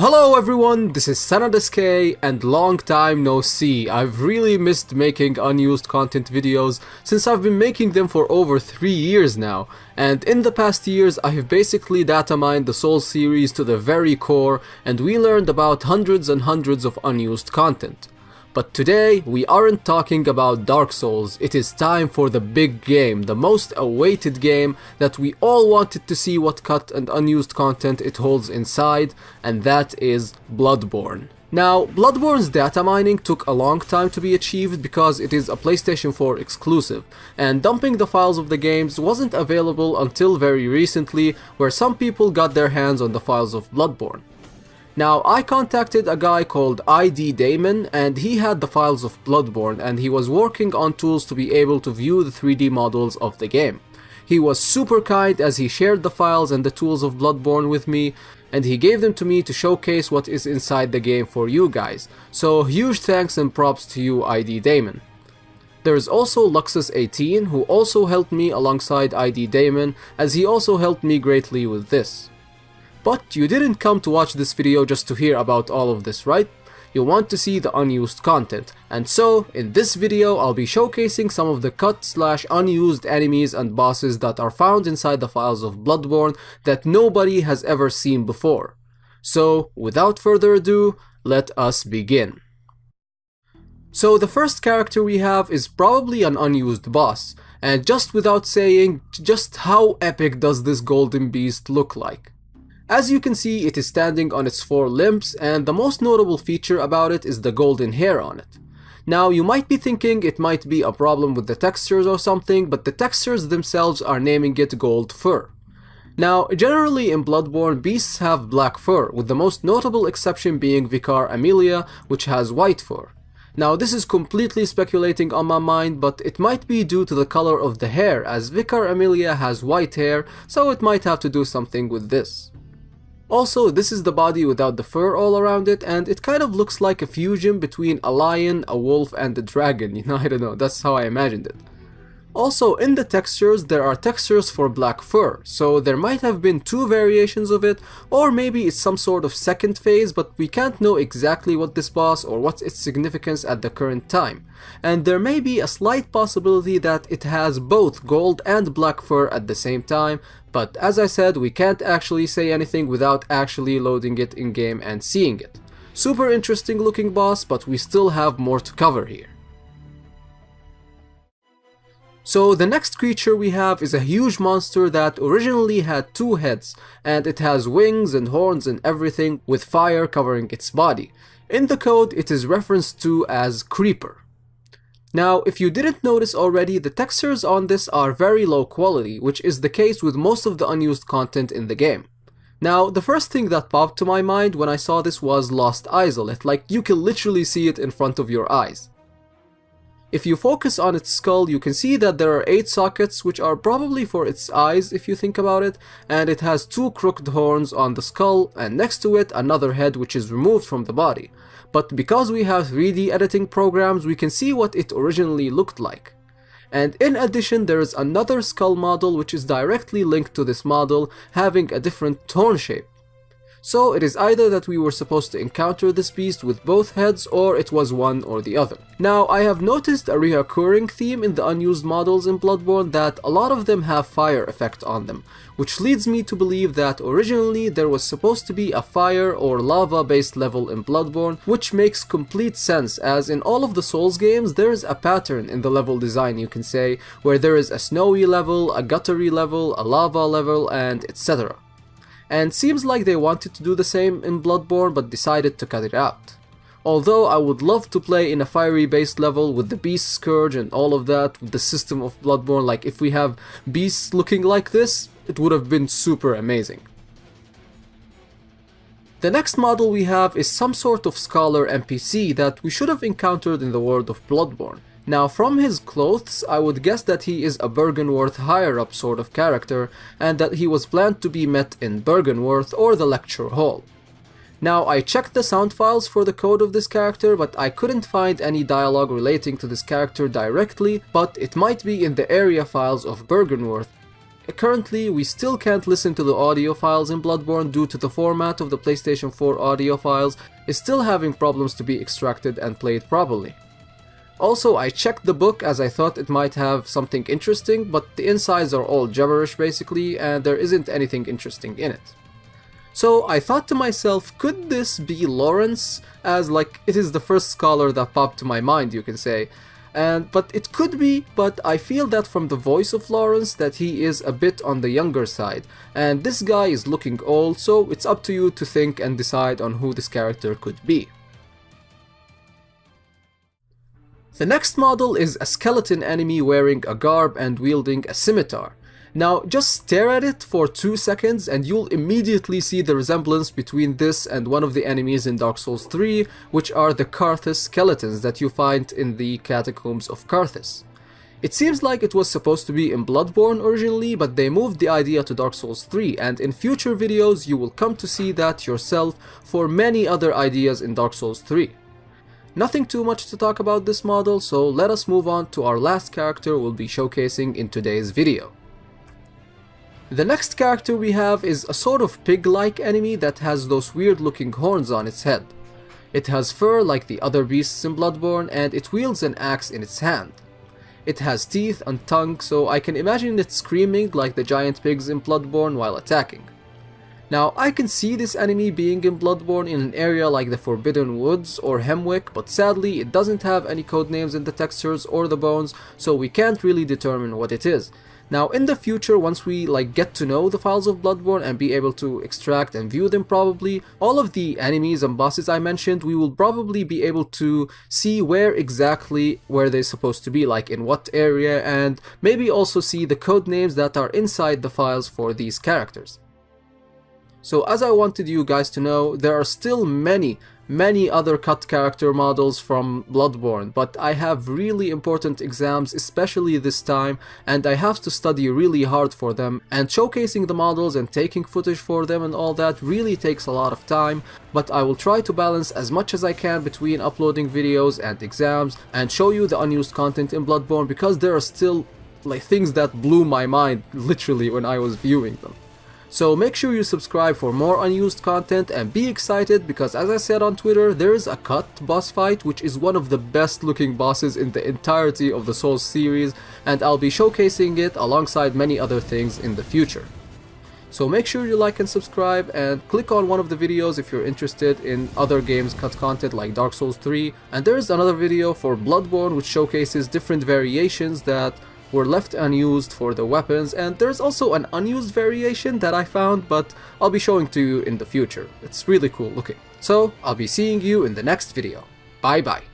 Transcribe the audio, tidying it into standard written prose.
Hello everyone, this is SCE and long time no see. I've really missed making unused content videos since I've been making them for over 3 years now, and in the past years I have basically data mined the Souls series to the very core, and we learned about hundreds and hundreds of unused content. But today, we aren't talking about Dark Souls, it is time for the big game, the most awaited game that we all wanted to see what cut and unused content it holds inside, and that is Bloodborne. Now, Bloodborne's data mining took a long time to be achieved because it is a PlayStation 4 exclusive, and dumping the files of the games wasn't available until very recently, where some people got their hands on the files of Bloodborne. Now, I contacted a guy called ID Damon, and he had the files of Bloodborne, and he was working on tools to be able to view the 3D models of the game. He was super kind as he shared the files and the tools of Bloodborne with me, and he gave them to me to showcase what is inside the game for you guys. So huge thanks and props to you, ID Damon. There is also Luxus18, who also helped me alongside ID Damon, as he also helped me greatly with this. But you didn't come to watch this video just to hear about all of this, right? You want to see the unused content, and so in this video I'll be showcasing some of the cut/unused enemies and bosses that are found inside the files of Bloodborne that nobody has ever seen before. So without further ado, let us begin. So the first character we have is probably an unused boss, and just without saying, just how epic does this golden beast look like? As you can see, it is standing on its 4 limbs, and the most notable feature about it is the golden hair on it. Now, you might be thinking it might be a problem with the textures or something, but the textures themselves are naming it gold fur. Now, generally in Bloodborne, beasts have black fur, with the most notable exception being Vicar Amelia, which has white fur. Now, this is completely speculating on my mind, but it might be due to the color of the hair, as Vicar Amelia has white hair, so it might have to do something with this. Also, this is the body without the fur all around it, and it kind of looks like a fusion between a lion, a wolf, and a dragon, I don't know, that's how I imagined it. Also, in the textures, there are textures for black fur, so there might have been 2 variations of it, or maybe it's some sort of second phase, but we can't know exactly what this boss or what's its significance at the current time. And there may be a slight possibility that it has both gold and black fur at the same time, but as I said, we can't actually say anything without actually loading it in-game and seeing it. Super interesting looking boss, but we still have more to cover here. So the next creature we have is a huge monster that originally had 2 heads, and it has wings and horns and everything, with fire covering its body. In the code, it is referenced to as Creeper. Now, if you didn't notice already, the textures on this are very low quality, which is the case with most of the unused content in the game. Now, the first thing that popped to my mind when I saw this was Lost Isolate, like you can literally see it in front of your eyes. If you focus on its skull, you can see that there are 8 sockets, which are probably for its eyes if you think about it, and it has 2 crooked horns on the skull, and next to it another head which is removed from the body. But because we have 3D editing programs, we can see what it originally looked like. And in addition, there is another skull model which is directly linked to this model, having a different tone shape. So it is either that we were supposed to encounter this beast with both heads, or it was one or the other. Now, I have noticed a reoccurring theme in the unused models in Bloodborne that a lot of them have fire effect on them, which leads me to believe that originally there was supposed to be a fire or lava based level in Bloodborne, which makes complete sense, as in all of the Souls games there is a pattern in the level design, you can say, where there is a snowy level, a guttery level, a lava level, and etc. And seems like they wanted to do the same in Bloodborne but decided to cut it out. Although I would love to play in a fiery based level with the beast scourge and all of that, with the system of Bloodborne, like if we have beasts looking like this, it would have been super amazing. The next model we have is some sort of scholar NPC that we should have encountered in the world of Bloodborne. Now, from his clothes, I would guess that he is a Byrgenwerth higher-up sort of character, and that he was planned to be met in Byrgenwerth or the lecture hall. Now, I checked the sound files for the code of this character, but I couldn't find any dialogue relating to this character directly, but it might be in the area files of Byrgenwerth. currently we still can't listen to the audio files in Bloodborne due to the format of the PlayStation 4 audio files is still having problems to be extracted and played properly. Also, I checked the book as I thought it might have something interesting, but the insides are all gibberish basically, and there isn't anything interesting in it. So I thought to myself, could this be Lawrence? As like, it is the first scholar that popped to my mind, you can say. But it could be, but I feel that from the voice of Lawrence that he is a bit on the younger side, and this guy is looking old, so it's up to you to think and decide on who this character could be. The next model is a skeleton enemy wearing a garb and wielding a scimitar. Now just stare at it for 2 seconds and you'll immediately see the resemblance between this and one of the enemies in Dark Souls 3, which are the Carthus skeletons that you find in the catacombs of Carthus. It seems like it was supposed to be in Bloodborne originally, but they moved the idea to Dark Souls 3, and in future videos you will come to see that yourself for many other ideas in Dark Souls 3. Nothing too much to talk about this model, so let us move on to our last character we'll be showcasing in today's video. The next character we have is a sort of pig-like enemy that has those weird looking horns on its head. It has fur like the other beasts in Bloodborne, and it wields an axe in its hand. It has teeth and tongue, so I can imagine it screaming like the giant pigs in Bloodborne while attacking. Now, I can see this enemy being in Bloodborne in an area like the Forbidden Woods or Hemwick, but sadly it doesn't have any codenames in the textures or the bones, so we can't really determine what it is. Now, in the future, once we get to know the files of Bloodborne and be able to extract and view them probably, all of the enemies and bosses I mentioned, we will probably be able to see where they're supposed to be, like in what area, and maybe also see the codenames that are inside the files for these characters. So as I wanted you guys to know, there are still many other cut character models from Bloodborne, but I have really important exams, especially this time, and I have to study really hard for them, and showcasing the models and taking footage for them and all that really takes a lot of time, but I will try to balance as much as I can between uploading videos and exams and show you the unused content in Bloodborne, because there are still things that blew my mind literally when I was viewing them. So make sure you subscribe for more unused content and be excited, because as I said on Twitter, there is a cut boss fight which is one of the best looking bosses in the entirety of the Souls series, and I'll be showcasing it alongside many other things in the future. So make sure you like and subscribe, and click on one of the videos if you're interested in other games cut content like Dark Souls 3, and there is another video for Bloodborne which showcases different variations that were left unused for the weapons, and there's also an unused variation that I found, but I'll be showing to you in the future. It's really cool looking. So I'll be seeing you in the next video. Bye bye.